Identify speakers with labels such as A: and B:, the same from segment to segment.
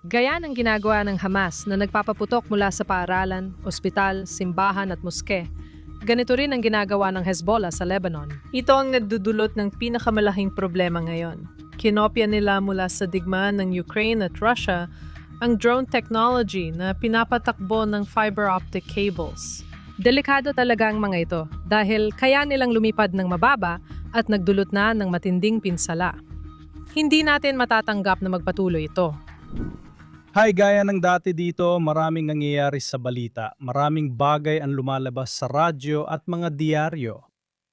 A: Gaya ng ginagawa ng Hamas na nagpapaputok mula sa paaralan, ospital, simbahan at moske, ganito rin ang ginagawa ng Hezbollah sa Lebanon.
B: Ito ang nagdudulot ng pinakamalaking problema ngayon. Kinopya nila mula sa digmaan ng Ukraine at Russia ang drone technology na pinapatakbo ng fiber optic cables.
A: Delikado talaga ang mga ito dahil kaya nilang lumipad ng mababa at nagdulot na ng matinding pinsala. Hindi natin matatanggap na magpatuloy ito.
C: Hi, gaya ng dati dito, maraming nangyayari sa balita. Maraming bagay ang lumalabas sa radyo at mga diaryo.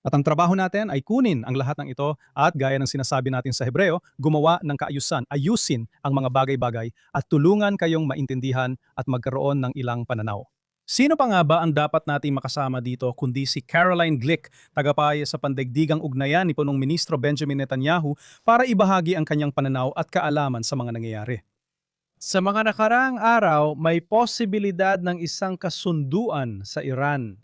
C: At ang trabaho natin ay kunin ang lahat ng ito at gaya ng sinasabi natin sa Hebreo, gumawa ng kaayusan, ayusin ang mga bagay-bagay at tulungan kayong maintindihan at magkaroon ng ilang pananaw. Sino pa nga ba ang dapat nating makasama dito kundi si Caroline Glick, tagapayo sa pandaigdigang ugnayan ni Punong Ministro Benjamin Netanyahu para ibahagi ang kanyang pananaw at kaalaman sa mga nangyayari. Sa mga nakaraang araw, may posibilidad ng isang kasunduan sa Iran.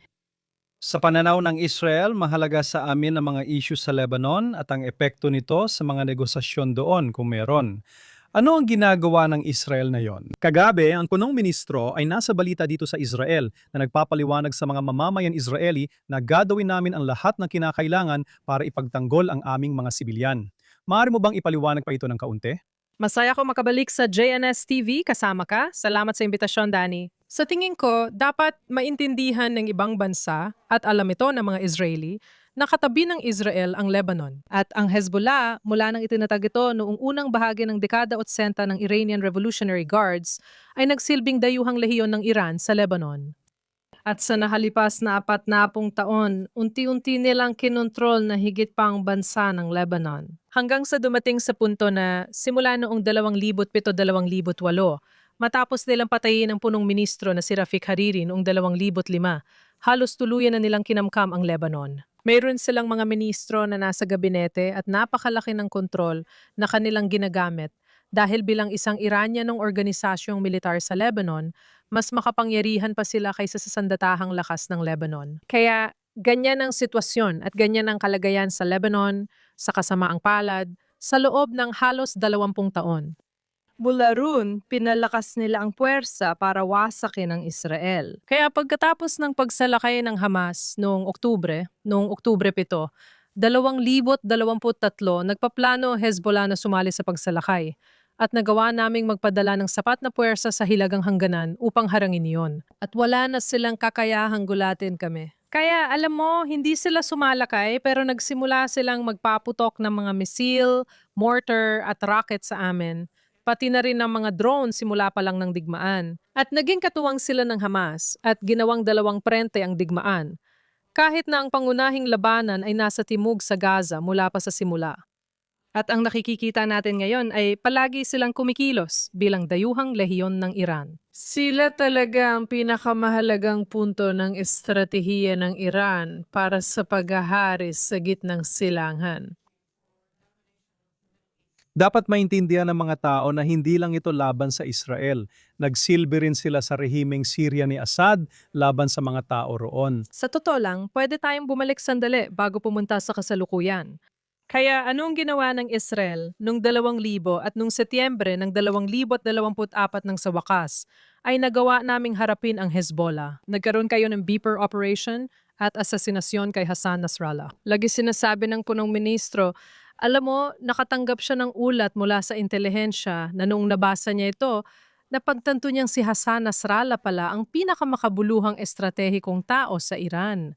C: Sa pananaw ng Israel, mahalaga sa amin ang mga issue sa Lebanon at ang epekto nito sa mga negosasyon doon kung meron. Ano ang ginagawa ng Israel na yon? Kagabi, ang punong ministro ay nasa balita dito sa Israel na nagpapaliwanag sa mga mamamayan Israeli na gagawin namin ang lahat ng kinakailangan para ipagtanggol ang aming mga sibilyan. Maaari mo bang ipaliwanag pa ito ng kaunti?
A: Masaya ko makabalik sa JNS TV, kasama ka. Salamat sa imbitasyon, Danny. Sa tingin ko, dapat maintindihan ng ibang bansa at alam ito ng mga Israeli na katabi ng Israel ang Lebanon. At ang Hezbollah, mula nang itinatag ito noong unang bahagi ng dekada 80 ng Iranian Revolutionary Guards, ay nagsilbing dayuhang lehiyon ng Iran sa Lebanon. At sa nahalipas na 40 taon, unti-unti nilang kinontrol na higit pa ang bansa ng Lebanon. Hanggang sa dumating sa punto na simula noong 2007-2008, matapos nilang patayin ang punong ministro na si Rafik Hariri noong 2005, halos tuluyan na nilang kinamkam ang Lebanon. Mayroon silang mga ministro na nasa gabinete at napakalaki ng kontrol na kanilang ginagamit dahil bilang isang Iranianong organisasyong militar sa Lebanon, mas makapangyarihan pa sila kaysa sa sandatahang lakas ng Lebanon. Kaya ganyan ang sitwasyon at ganyan ang kalagayan sa Lebanon, sa kasamaang palad, sa loob ng halos 20 taon. Mula roon, pinalakas nila ang puwersa para wasakin ang Israel. Kaya pagkatapos ng pagsalakay ng Hamas noong Oktubre 7, 2023, nagpaplano Hezbollah na sumali sa pagsalakay at nagawa naming magpadala ng sapat na puwersa sa hilagang hangganan upang harangin iyon. At wala na silang kakayahang gulatin kami. Kaya alam mo, hindi sila sumalakay pero nagsimula silang magpaputok ng mga misil, mortar at rocket sa amin. Pati na rin ng mga drone simula pa lang ng digmaan. At naging katuwang sila ng Hamas at ginawang dalawang prente ang digmaan. Kahit na ang pangunahing labanan ay nasa timog sa Gaza mula pa sa simula. At ang nakikikita natin ngayon ay palagi silang kumikilos bilang dayuhang lehiyon ng Iran.
B: Sila talaga ang pinakamahalagang punto ng estratehiya ng Iran para sa paghahari sa gitnang silangan.
C: Dapat maintindihan ng mga tao na hindi lang ito laban sa Israel. Nagsilbi rin sila sa rehimeng Syria ni Assad laban sa mga tao roon.
A: Sa totoo lang, pwede tayong bumalik sandali bago pumunta sa kasalukuyan. Kaya anong ginawa ng Israel noong 2000 at noong Setyembre ng 2024 ng sa wakas ay nagawa naming harapin ang Hezbollah. Nagkaroon kayo ng Beeper Operation at asasinasyon kay Hassan Nasrallah. Lagi sinasabi ng punong ministro, alam mo, nakatanggap siya ng ulat mula sa intelihensya na noong nabasa niya ito, napagtanto niyang si Hassan Nasrallah pala ang pinakamakabuluhang estratehikong tao sa Iran.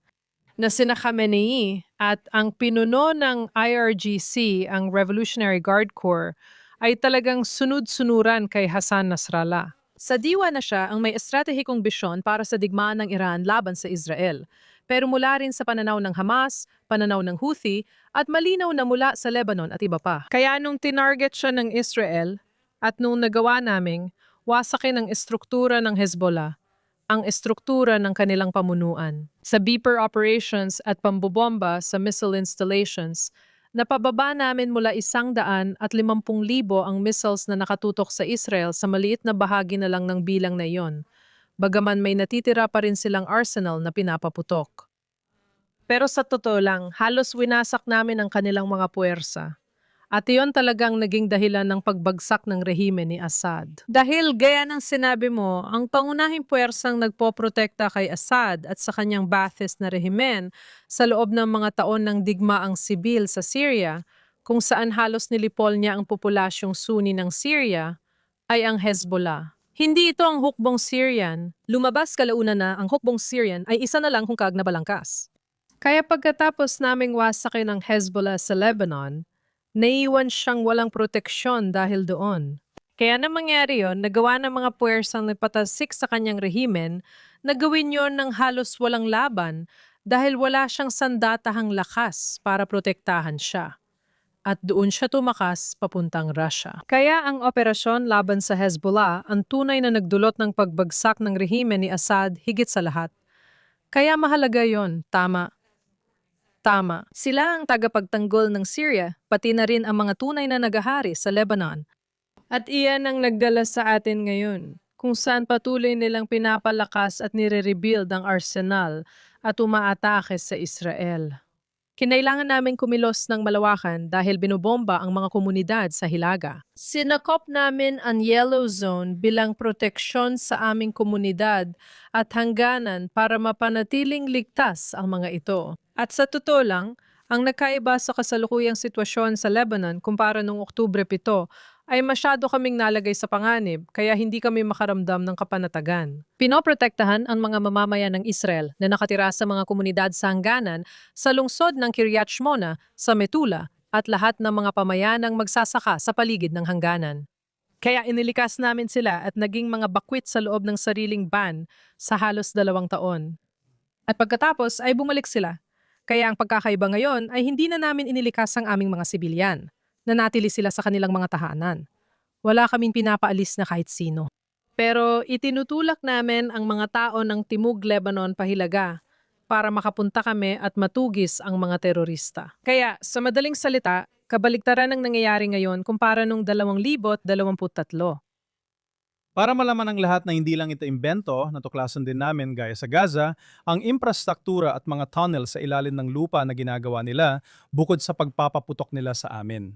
A: Na sina Khamenei at ang pinuno ng IRGC, ang Revolutionary Guard Corps, ay talagang sunod-sunuran kay Hassan Nasrallah. Sa diwa na siya ang may estratehikong bisyon para sa digmaan ng Iran laban sa Israel. Pero mula rin sa pananaw ng Hamas, pananaw ng Houthi, at malinaw na mula sa Lebanon at iba pa. Kaya nung tinarget siya ng Israel at nung nagawa naming wasakin ang estruktura ng Hezbollah, ang estruktura ng kanilang pamunuan. Sa Beeper operations at pambobomba sa missile installations, napababa namin mula 150,000 ang missiles na nakatutok sa Israel sa maliit na bahagi na lang ng bilang na iyon. Bagaman may natitira pa rin silang arsenal na pinapaputok. Pero sa totoo lang, halos winasak namin ang kanilang mga puwersa.
B: At iyon talagang naging dahilan ng pagbagsak ng rehime ni Assad. Dahil gaya ng sinabi mo, ang pangunahing puwersang nagpoprotekta kay Assad at sa kanyang Ba'athist na rehimen sa loob ng mga taon ng digmaang sibil sa Syria, kung saan halos nilipol niya ang populasyong Sunni ng Syria, ay ang Hezbollah. Hindi ito ang hukbong Syrian.
A: Lumabas kalauna na ang hukbong Syrian ay isa na lang hungkag na balangkas.
B: Kaya pagkatapos naming wasakin ng Hezbollah sa Lebanon, naiiwan siyang walang proteksyon dahil doon. Kaya na mangyari yon, nagawa ng mga puwersang nagpatasik sa kanyang rehimen na gawin yon ng halos walang laban dahil wala siyang sandatahang lakas para protektahan siya. At doon siya tumakas papuntang Russia. Kaya ang operasyon laban sa Hezbollah ang tunay na nagdulot ng pagbagsak ng rehime ni Assad higit sa lahat. Kaya mahalaga yon, tama. Tama.
A: Sila ang tagapagtanggol ng Syria, pati na rin ang mga tunay na nagahari sa Lebanon.
B: At iyan ang nagdala sa atin ngayon, kung saan patuloy nilang pinapalakas at nire-rebuild ang arsenal at umaatake sa Israel. Kinailangan namin kumilos ng malawakan dahil binobomba ang mga komunidad sa Hilaga. Sinakop namin ang Yellow Zone bilang proteksyon sa aming komunidad at hangganan para mapanatiling ligtas ang mga ito. At sa totoo lang, ang nakaiba sa kasalukuyang sitwasyon sa Lebanon kumpara noong Oktubre 7 ay masyado kaming nalagay sa panganib kaya hindi kami makaramdam ng kapanatagan.
A: Pinoprotektahan ang mga mamamayan ng Israel na nakatira sa mga komunidad sa hangganan sa lungsod ng Kiryat Shmona, sa Metula at lahat ng mga pamayanang magsasaka sa paligid ng hangganan. Kaya inilikas namin sila at naging mga bakwit sa loob ng sariling ban sa halos 2 taon. At pagkatapos ay bumalik sila. Kaya ang pagkakaiba ngayon ay hindi na namin inilikas ang aming mga sibilyan. Nanatili sila sa kanilang mga tahanan. Wala kaming pinapaalis na kahit sino.
B: Pero itinutulak namin ang mga tao ng Timog Lebanon pahilaga para makapunta kami at matugis ang mga terorista.
A: Kaya sa madaling salita, kabaligtaran ang nangyayari ngayon kumpara nung 2023.
C: Para malaman ng lahat na hindi lang ito imbento, natuklasan din namin gaya sa Gaza, ang infrastruktura at mga tunnel sa ilalim ng lupa na ginagawa nila bukod sa pagpapaputok nila sa amin.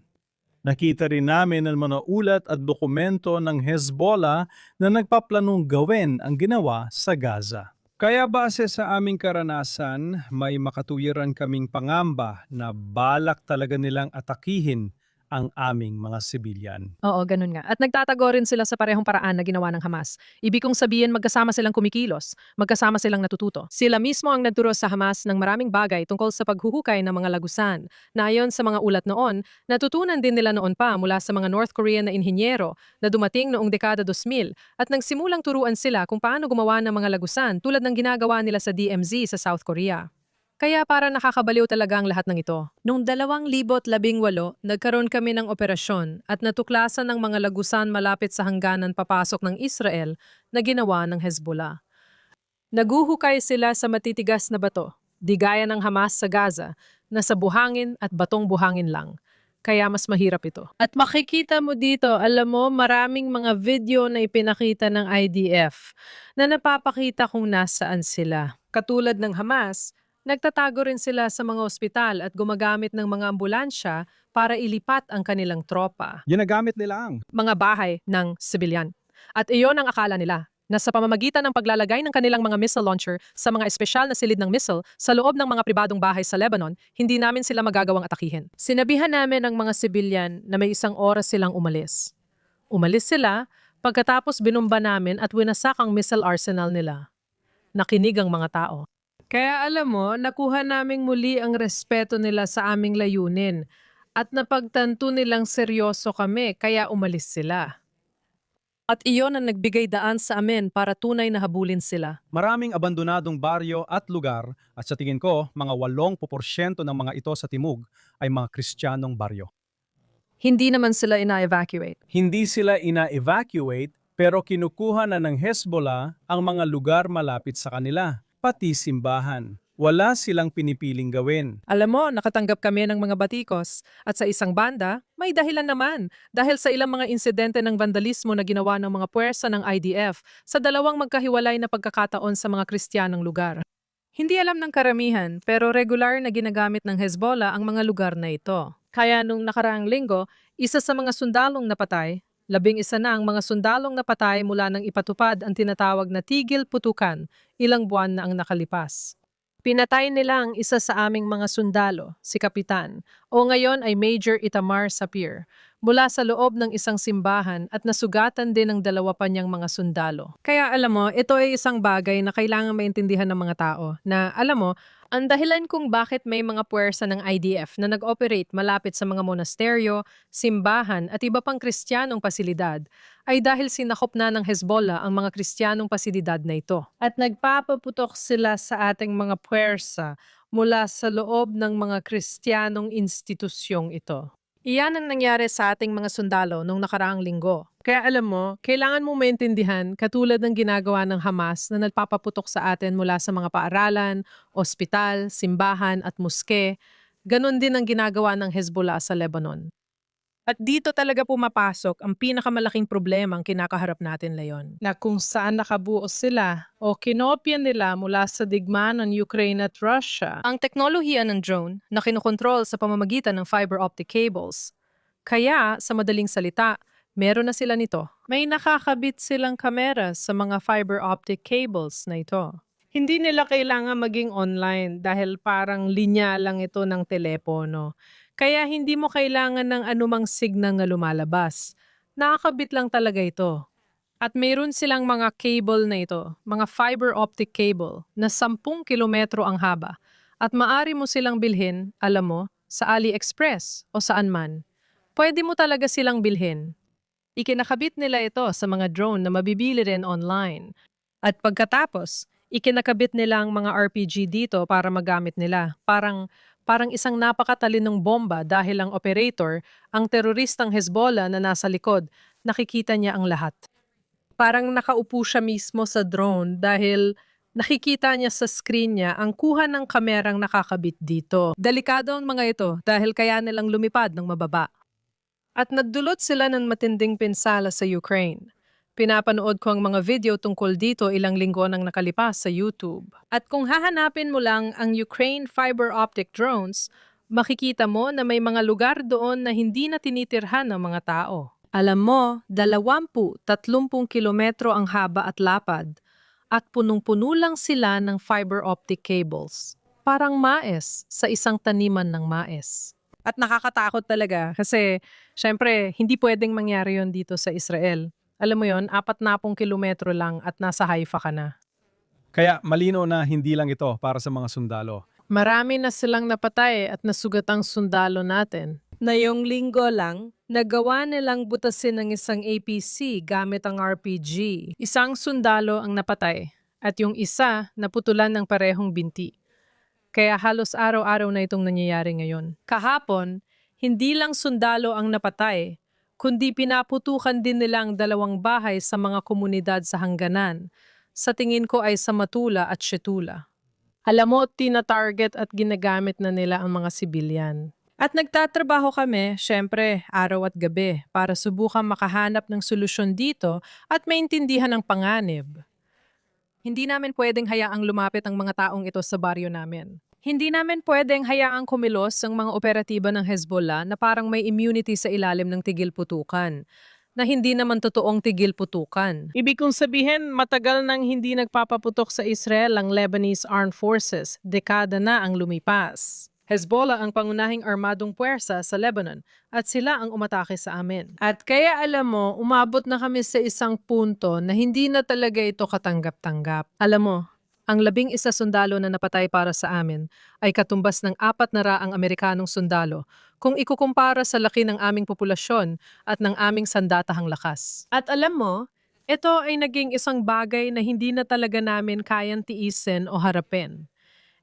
C: Nakita rin namin ang mga ulat at dokumento ng Hezbollah na nagpaplanong gawin ang ginawa sa Gaza. Kaya base sa aming karanasan, may makatuwiran kaming pangamba na balak talaga nilang atakihin ang aming mga sibilyan.
A: Oo, ganun nga. At nagtatago rin sila sa parehong paraan na ginawa ng Hamas. Ibig kong sabihin magkasama silang kumikilos, magkasama silang natututo. Sila mismo ang nagturo sa Hamas ng maraming bagay tungkol sa paghuhukay ng mga lagusan. Na ayon sa mga ulat noon, natutunan din nila noon pa mula sa mga North Korean na inhinyero na dumating noong dekada 2000 at nagsimulang turuan sila kung paano gumawa ng mga lagusan tulad ng ginagawa nila sa DMZ sa South Korea. Kaya para nakakabaliw talaga ang lahat ng ito. Noong 2018, nagkaroon kami ng operasyon at natuklasan ng mga lagusan malapit sa hangganan papasok ng Israel na ginawa ng Hezbollah. Naguhukay sila sa matitigas na bato, di gaya ng Hamas sa Gaza, na sa buhangin at batong buhangin lang. Kaya mas mahirap ito. At makikita mo dito, alam mo, maraming mga video na ipinakita ng IDF na napapakita kung nasaan sila. Katulad ng Hamas, nagtatago rin sila sa mga ospital at gumagamit ng mga ambulansya para ilipat ang kanilang tropa.
C: Ginagamit nila ang
A: Mga bahay ng sibilyan. At iyon ang akala nila, na sa pamamagitan ng paglalagay ng kanilang mga missile launcher sa mga espesyal na silid ng missile sa loob ng mga pribadong bahay sa Lebanon, hindi namin sila magagawang atakihin. Sinabihan namin ang mga sibilyan na may 1 oras silang umalis. Umalis sila, pagkatapos binumba namin at winasak ang missile arsenal nila. Nakinig ang mga tao.
B: Kaya alam mo, nakuha naming muli ang respeto nila sa aming layunin at napagtanto nilang seryoso kami kaya umalis sila.
A: At iyon ang nagbigay daan sa amin para tunay na habulin sila.
C: maraming abandonadong baryo at lugar at sa tingin ko, mga 80% ng mga ito sa Timog ay mga Kristiyanong baryo.
A: Hindi naman sila ina-evacuate.
C: Hindi sila ina-evacuate pero kinukuha na ng Hezbollah ang mga lugar malapit sa kanila, pati simbahan. Wala silang pinipiling gawin.
A: Alam mo, nakatanggap kami ng mga batikos at sa isang banda, may dahilan naman dahil sa ilang mga insidente ng vandalismo na ginawa ng mga puwersa ng IDF sa 2 magkahiwalay na pagkakataon sa mga Kristiyanong lugar. Hindi alam ng karamihan pero regular na ginagamit ng Hezbollah ang mga lugar na ito. Kaya nung nakaraang linggo, isa sa mga sundalong napatay, 11 na ang mga sundalong napatay mula nang ipatupad ang tinatawag na tigil putukan, ilang buwan na ang nakalipas. Pinatay nila ang isa sa aming mga sundalo, si Kapitan, o ngayon ay Major Itamar Sapir, mula sa loob ng isang simbahan at nasugatan din ng 2 pa niyang mga sundalo. Kaya alam mo, ito ay isang bagay na kailangan maintindihan ng mga tao na alam mo, ang dahilan kung bakit may mga puwersa ng IDF na nag-operate malapit sa mga monasteryo, simbahan at iba pang kristyanong pasilidad ay dahil sinakop na ng Hezbollah ang mga kristyanong pasilidad na ito. At nagpapaputok sila sa ating mga puwersa mula sa loob ng mga kristyanong institusyong ito. Iyan ang nangyari sa ating mga sundalo nung nakaraang linggo. Kaya alam mo, kailangan mo maintindihan katulad ng ginagawa ng Hamas na nagpapaputok sa atin mula sa mga paaralan, ospital, simbahan at moske. Ganon din ang ginagawa ng Hezbollah sa Lebanon. At dito talaga pumapasok ang pinakamalaking problema ang kinakaharap natin ngayon. Na kung saan nakabuo sila o kinopya nila mula sa digmaan ng Ukraine at Russia. Ang teknolohiya ng drone na kinokontrol sa pamamagitan ng fiber optic cables. Kaya, sa madaling salita, meron na sila nito. May nakakabit silang kamera sa mga fiber optic cables na ito. Hindi nila kailangan maging online dahil parang linya lang ito ng telepono. Kaya hindi mo kailangan ng anumang signal na lumalabas. Nakakabit lang talaga ito. At mayroon silang mga cable na ito, mga fiber optic cable na 10 kilometro ang haba. At maari mo silang bilhin, alam mo, sa AliExpress o saan man. Pwede mo talaga silang bilhin. Ikinakabit nila ito sa mga drone na mabibili rin online. At pagkatapos, ikinakabit nila ang mga RPG dito para magamit nila. Parang isang napakatalinong bomba dahil ang operator, ang teroristang Hezbollah na nasa likod, nakikita niya ang lahat. Parang nakaupo siya mismo sa drone dahil nakikita niya sa screen niya ang kuha ng kamerang nakakabit dito. Delikado ang mga ito dahil kaya nilang lumipad ng mababa. At nagdulot sila ng matinding pinsala sa Ukraine. Pinapanood ko ang mga video tungkol dito ilang linggo nang nakalipas sa YouTube. At kung hahanapin mo lang ang Ukraine fiber optic drones, makikita mo na may mga lugar doon na hindi na tinitirhan ng mga tao. Alam mo, 20-30 kilometro ang haba at lapad at punong-puno lang sila ng fiber optic cables. Parang maes sa isang taniman ng maes. At nakakatakot talaga kasi, syempre, hindi pwedeng mangyari yon dito sa Israel. Alam mo yon, 40 kilometro lang at nasa Haifa ka na.
C: Kaya malino na hindi lang ito para sa mga sundalo.
B: Marami na silang napatay at nasugat ang sundalo natin.
A: Ngayong linggo lang, nagawa nilang butasin ng isang APC gamit ang RPG. Isang sundalo ang napatay at yung isa naputulan ng parehong binti. Kaya halos araw-araw na itong nangyayari ngayon. Kahapon, hindi lang sundalo ang napatay, kundi pinaputukan din nila ang 2 bahay sa mga komunidad sa hangganan. Sa tingin ko ay sa Matula at Shetula. Alam mo, tina-target at ginagamit na nila ang mga sibilyan. At nagtatrabaho kami, syempre, araw at gabi, para subukan makahanap ng solusyon dito at maintindihan ang panganib. Hindi namin pwedeng hayaang lumapit ang mga taong ito sa baryo namin. Hindi namin pwedeng hayaang kumilos ang mga operatiba ng Hezbollah na parang may immunity sa ilalim ng tigil putukan, na hindi naman totoong tigil putukan.
B: Ibig kong sabihin, matagal nang hindi nagpapaputok sa Israel ang Lebanese Armed Forces. Dekada na ang lumipas.
A: Hezbollah ang pangunahing armadong puwersa sa Lebanon at sila ang umatake sa amin. At kaya alam mo, umabot na kami sa isang punto na hindi na talaga ito katanggap-tanggap. Alam mo, ang 11 sundalo na napatay para sa amin ay katumbas ng 400 Amerikanong sundalo kung ikukumpara sa laki ng aming populasyon at ng aming sandatahang lakas. At alam mo, ito ay naging isang bagay na hindi na talaga namin kayang tiisin o harapin.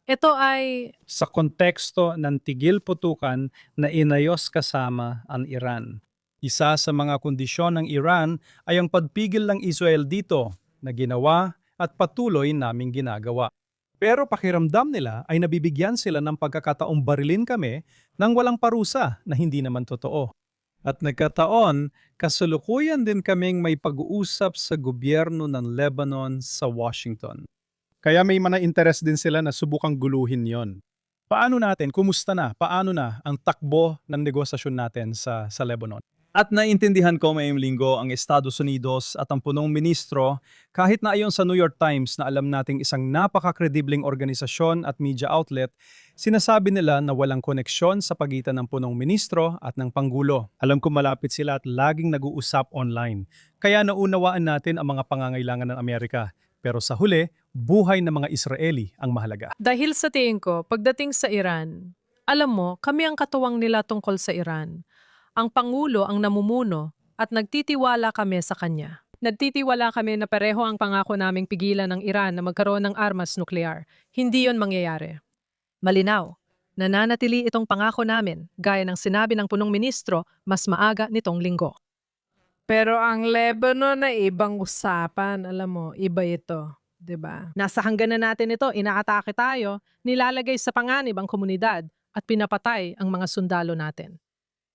A: Ito ay
C: Sa konteksto ng tigil putukan na inayos kasama ang Iran. Isa sa mga kondisyon ng Iran ay ang pagpigil ng Israel dito na ginawa at patuloy naming ginagawa. Pero pakiramdam nila ay nabibigyan sila ng pagkakataong barilin kami ng walang parusa na hindi naman totoo. At nagkataon, kasulukuyan din kaming may pag-uusap sa gobyerno ng Lebanon sa Washington. Kaya may mga interest din sila na subukang guluhin yon. Kumusta na, paano na ang takbo ng negosasyon natin sa Lebanon? At naintindihan ko ngayong linggo ang Estados Unidos at ang punong ministro kahit na ayon sa New York Times na alam nating isang napaka-kredibling organisasyon at media outlet, sinasabi nila na walang koneksyon sa pagitan ng punong ministro at ng Pangulo. Alam ko malapit sila at laging nag-uusap online. Kaya naunawaan natin ang mga pangangailangan ng Amerika. Pero sa huli, buhay ng mga Israeli ang mahalaga.
B: Dahil sa tingin ko, pagdating sa Iran, alam mo, kami ang katuwang nila tungkol sa Iran. Ang Pangulo ang namumuno at nagtitiwala kami sa kanya.
A: Nagtitiwala kami na pareho ang pangako naming pigilan ng Iran na magkaroon ng armas nuklear. Hindi yon mangyayari. Malinaw, nananatili itong pangako namin, gaya ng sinabi ng punong ministro mas maaga nitong linggo.
B: Pero ang Lebanon na ibang usapan, alam mo, iba ito. 'Di ba?
A: Nasa hangganan natin ito, inaatake tayo, nilalagay sa panganib ang komunidad at pinapatay ang mga sundalo natin.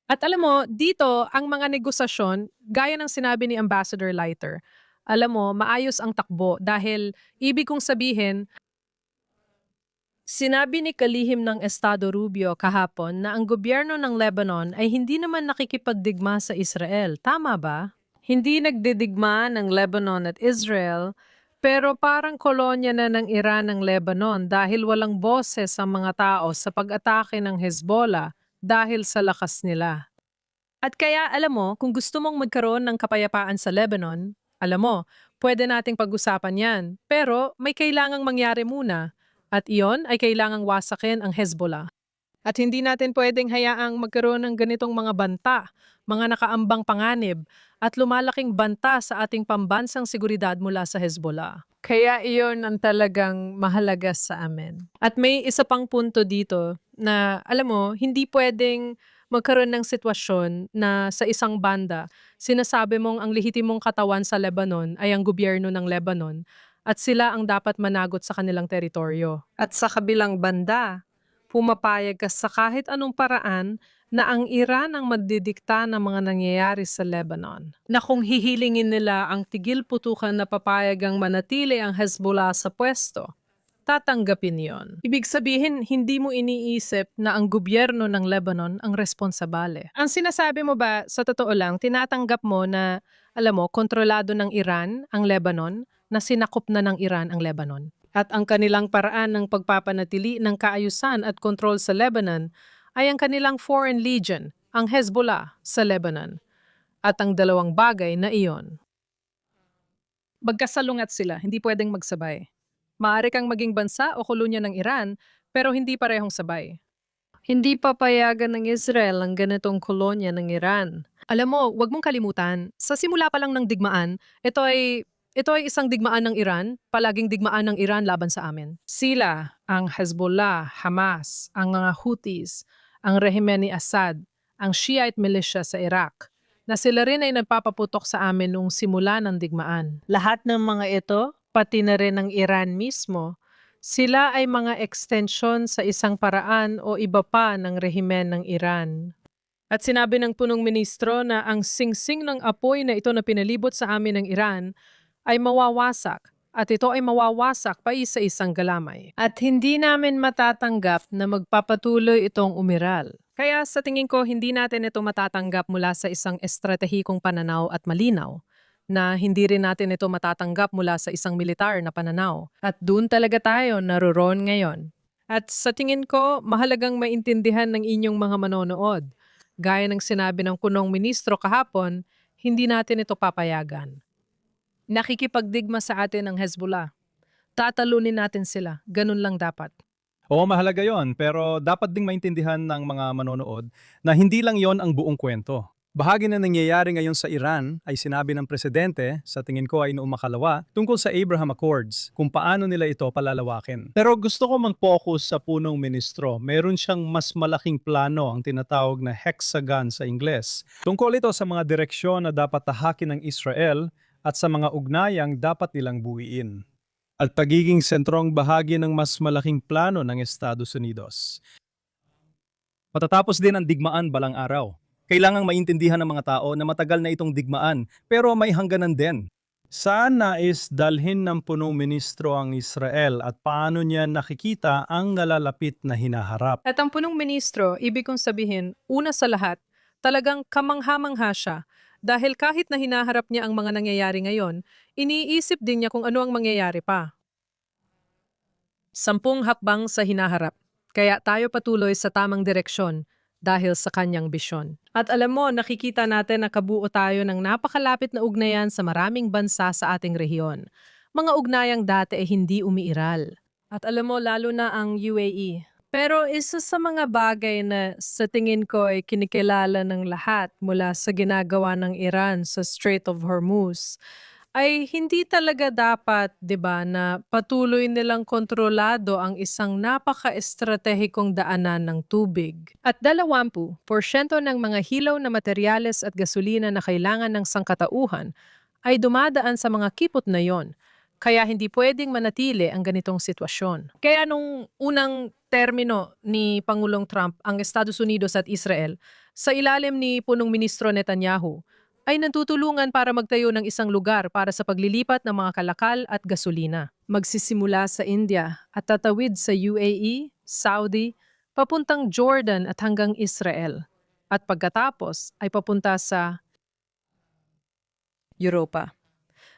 A: At alam mo, dito ang mga negosasyon, gaya ng sinabi ni Ambassador Leiter, alam mo, maayos ang takbo dahil ibig kong sabihin, sinabi ni kalihim ng Estado Rubio kahapon na ang gobyerno ng Lebanon ay hindi naman nakikipagdigma sa Israel. Tama ba?
B: Hindi nagdidigma ng Lebanon at Israel, pero parang kolonya na ng Iran ng Lebanon dahil walang boses sa mga tao sa pag-atake ng Hezbollah dahil sa lakas nila.
A: At kaya alam mo, kung gusto mong magkaroon ng kapayapaan sa Lebanon, alam mo, pwede nating pag-usapan yan. Pero may kailangang mangyari muna. At iyon ay kailangang wasakin ang Hezbollah. At hindi natin pwedeng hayaang magkaroon ng ganitong mga banta, mga nakaambang panganib, at lumalaking banta sa ating pambansang seguridad mula sa Hezbollah.
B: Kaya iyon ang talagang mahalaga sa amin.
A: At may isa pang punto dito na, alam mo, hindi pwedeng magkaroon ng sitwasyon na sa isang banda, sinasabi mong ang lehitimong katawan sa Lebanon ay ang gobyerno ng Lebanon at sila ang dapat managot sa kanilang teritoryo.
B: At sa kabilang banda, pumapayag ka sa kahit anong paraan na ang Iran ang magdidikta ng mga nangyayari sa Lebanon.
A: Na kung hihilingin nila ang tigil putukan na papayagang manatili ang Hezbollah sa pwesto, tatanggapin yon. Ibig sabihin, hindi mo iniisip na ang gobyerno ng Lebanon ang responsabale. Ang sinasabi mo ba, sa totoo lang, tinatanggap mo na, alam mo, kontrolado ng Iran ang Lebanon, na sinakop na ng Iran ang Lebanon. At ang kanilang paraan ng pagpapanatili ng kaayusan at kontrol sa Lebanon ay ang kanilang Foreign Legion, ang Hezbollah sa Lebanon. At ang dalawang bagay na iyon. Magkasalungat sila, hindi pwedeng magsabay. Maaari kang maging bansa o kolonya ng Iran, pero hindi parehong sabay.
B: Hindi papayagan ng Israel ang ganitong kolonya ng Iran.
A: Alam mo, wag mong kalimutan, sa simula pa lang ng digmaan, ito ay isang digmaan ng Iran, palaging digmaan ng Iran laban sa amin. Sila, ang Hezbollah, Hamas, ang mga Houthis, ang rehimen ni Assad, ang Shiite militia sa Iraq, na sila rin ay nagpapaputok sa amin noong simula ng digmaan.
B: Lahat ng mga ito, pati na rin ng Iran mismo, sila ay mga extension sa isang paraan o iba pa ng rehimen ng Iran.
A: At sinabi ng punong ministro na ang singsing ng apoy na ito na pinalibot sa amin ng Iran ay mawawasak at ito ay mawawasak pa isa-isang galamay.
B: At hindi namin matatanggap na magpapatuloy itong umiral.
A: Kaya sa tingin ko, hindi natin ito matatanggap mula sa isang estratehikong pananaw at malinaw, na hindi rin natin ito matatanggap mula sa isang militar na pananaw. At doon talaga tayo naroon ngayon. At sa tingin ko, mahalagang maintindihan ng inyong mga manonood. Gaya ng sinabi ng punong ministro kahapon, hindi natin ito papayagan. Nakikipagdigma sa atin ang Hezbollah. Tatalunin natin sila. Ganun lang dapat.
C: Oo, mahalaga yon, pero dapat ding maintindihan ng mga manonood na hindi lang yon ang buong kwento. Bahagi na nangyayari ngayon sa Iran ay sinabi ng presidente, sa tingin ko ay noong makalawa, tungkol sa Abraham Accords, kung paano nila ito palalawakin. Pero gusto ko mag-focus sa punong ministro. Meron siyang mas malaking plano, ang tinatawag na hexagon sa Ingles. Tungkol ito sa mga direksyon na dapat tahakin ng Israel at sa mga ugnayang dapat nilang buuin. At pagiging sentrong bahagi ng mas malaking plano ng Estados Unidos. Matatapos din ang digmaan balang araw. Kailangang maintindihan ng mga tao na matagal na itong digmaan, pero may hangganan din. Saan nais dalhin ng punong ministro ang Israel at paano niya nakikita ang nalalapit na hinaharap?
A: At ang punong ministro, ibig kong sabihin, una sa lahat, talagang kamangha-mangha siya dahil kahit na hinaharap niya ang mga nangyayari ngayon, iniisip din niya kung ano ang mangyayari pa. 10 hakbang sa hinaharap, kaya tayo patuloy sa tamang direksyon dahil sa kanyang bisyon. At alam mo, nakikita natin na kabuo tayo ng napakalapit na ugnayan sa maraming bansa sa ating rehiyon. Mga ugnayang dati ay hindi umiiral. At alam mo, lalo na ang UAE. Pero isa sa mga bagay na sa tingin ko ay kinikilala ng lahat mula sa ginagawa ng Iran sa Strait of Hormuz, ay hindi talaga dapat, 'di ba, na patuloy nilang kontrolado ang isang napaka-estratehikong daanan ng tubig. At 20% ng mga hilaw na materyales at gasolina na kailangan ng sangkatauhan ay dumadaan sa mga kipot na yon. Kaya hindi pwedeng manatili ang ganitong sitwasyon. Kaya nung unang termino ni Pangulong Trump ang Estados Unidos at Israel, sa ilalim ni Punong Ministro Netanyahu, ay nagtutulungan para magtayo ng isang lugar para sa paglilipat ng mga kalakal at gasolina. Magsisimula sa India at tatawid sa UAE, Saudi, papuntang Jordan at hanggang Israel. At pagkatapos ay papunta sa Europa.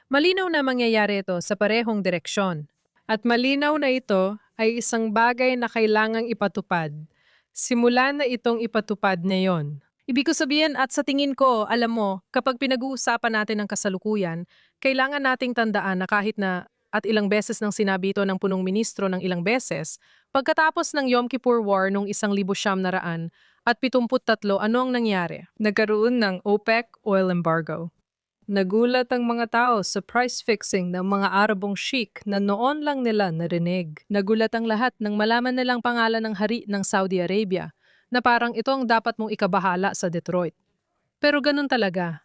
A: Malinaw na mangyayari ito sa parehong direksyon. At malinaw na ito ay isang bagay na kailangang ipatupad. Simula na itong ipatupad ngayon. Ibig ko sabihin at sa tingin ko, alam mo, kapag pinag-uusapan natin ang kasalukuyan, kailangan nating tandaan na kahit na at ilang beses nang sinabi ito ng punong ministro ng ilang beses, pagkatapos ng Yom Kippur War noong 1973, ano ang nangyari? Nagkaroon ng OPEC oil embargo. Nagulat ang mga tao sa price fixing ng mga Arabong sheik na noon lang nila narinig. Nagulat ang lahat nang malaman nilang pangalan ng hari ng Saudi Arabia na parang ito ang dapat mong ikabahala sa Detroit. Pero ganun talaga.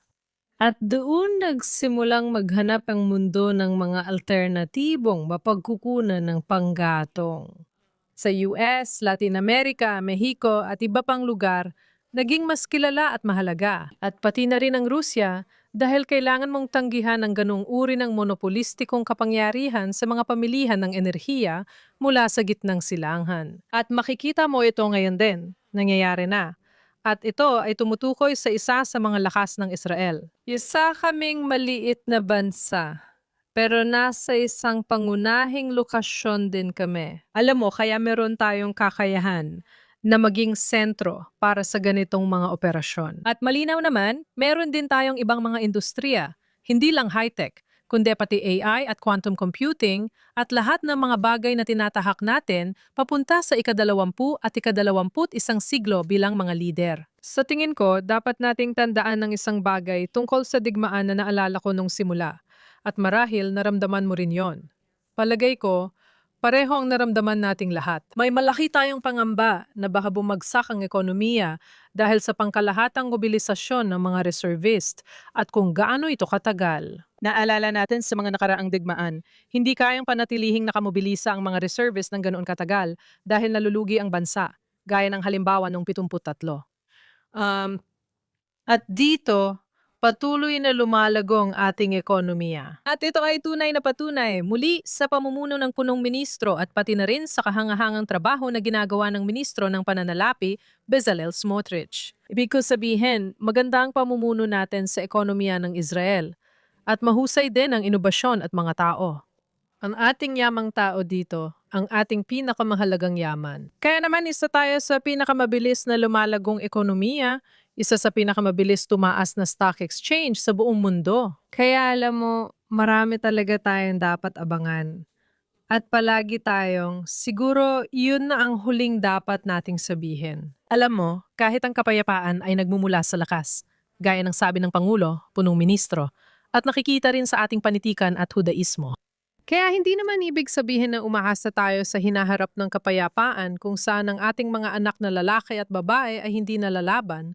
A: At doon nagsimulang maghanap ang mundo ng mga alternatibong mapagkukunan ng panggatong. Sa US, Latin America, Mexico at iba pang lugar, naging mas kilala at mahalaga. At pati na rin ang Rusya dahil kailangan mong tanggihan ang ganung uri ng monopolistikong kapangyarihan sa mga pamilihan ng enerhiya mula sa gitnang silangan. At makikita mo ito ngayon din. Nangyayari na. At ito ay tumutukoy sa isa sa mga lakas ng Israel. Isa kaming maliit na bansa, pero nasa isang pangunahing lokasyon din kami. Alam mo, kaya meron tayong kakayahan na maging sentro para sa ganitong mga operasyon. At malinaw naman, meron din tayong ibang mga industriya, hindi lang high-tech, kundi pati AI at quantum computing at lahat ng mga bagay na tinatahak natin papunta sa ika-20 at ika-21 siglo bilang mga lider. Sa tingin ko, dapat nating tandaan ng isang bagay tungkol sa digmaan na naalala ko nung simula. At marahil naramdaman mo rin yon. Palagay ko, pareho ang naramdaman nating lahat. May malaki tayong pangamba na baka bumagsak ang ekonomiya dahil sa pangkalahatang mobilisasyon ng mga reservist at kung gaano ito katagal. Naalala natin sa mga nakaraang digmaan, hindi kayang panatilihing nakamobilisa ang mga reservist ng ganoon katagal dahil nalulugi ang bansa, gaya ng halimbawa noong 73. At dito, patuloy na lumalago ang ating ekonomiya. At ito ay tunay na patunay muli sa pamumuno ng punong ministro at pati na rin sa kahangahangang trabaho na ginagawa ng ministro ng pananalapi, Bezalel Smotrich. Ibig ko sabihin, maganda ang pamumuno natin sa ekonomiya ng Israel at mahusay din ang inobasyon at mga tao. Ang ating yamang tao dito, ang ating pinakamahalagang yaman. Kaya naman isa tayo sa pinakamabilis na lumalagong ekonomiya, isa sa pinakamabilis tumaas na stock exchange sa buong mundo. Kaya alam mo, marami talaga tayong dapat abangan. At palagi tayong, siguro yun na ang huling dapat nating sabihin. Alam mo, kahit ang kapayapaan ay nagmumula sa lakas, gaya ng sabi ng Pangulo, punong ministro, at nakikita rin sa ating panitikan at Hudaismo. Kaya hindi naman ibig sabihin na umaasa tayo sa hinaharap ng kapayapaan kung saan ang ating mga anak na lalaki at babae ay hindi nalalaban,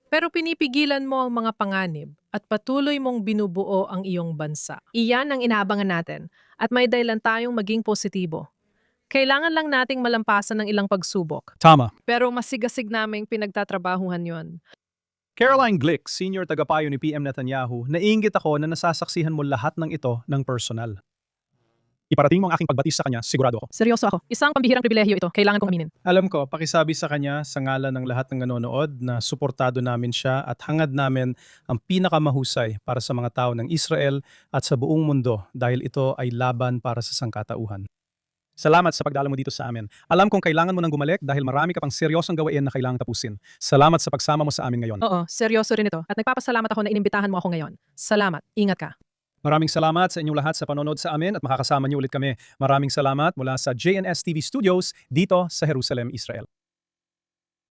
A: pero pinipigilan mo ang mga panganib at patuloy mong binubuo ang iyong bansa. Iyan ang inaabangan natin at may dahilan tayong maging positibo. Kailangan lang nating malampasan ng ilang pagsubok.
C: Tama.
A: Pero masigasig naming pinagtatrabahuhan yon.
C: Caroline Glick, senior tagapayo ni PM Netanyahu, naiinggit ako na nasasaksihan mo lahat ng ito ng personal. Iparating mo ang aking pagbatis sa kanya, sigurado ako.
A: Seryoso ako. Isang pambihirang pribilehyo ito. Kailangan kong aminin.
C: Alam ko, pakisabi sa kanya sa ngalan ng lahat ng nanonood na suportado namin siya at hangad namin ang pinakamahusay para sa mga tao ng Israel at sa buong mundo dahil ito ay laban para sa sangkatauhan. Salamat sa pagdalo mo dito sa amin. Alam kong kailangan mo nang bumalik dahil marami ka pang seryosong gawain na kailangang tapusin. Salamat sa pagsama mo sa amin ngayon.
A: Oo, seryoso rin ito. At nagpapasalamat ako na inimbitahan mo ako ngayon. Salamat. Ingat ka.
C: Maraming salamat sa inyong lahat sa panonood sa amin at makakasama niyo ulit kami. Maraming salamat mula sa JNS TV Studios dito sa Jerusalem, Israel.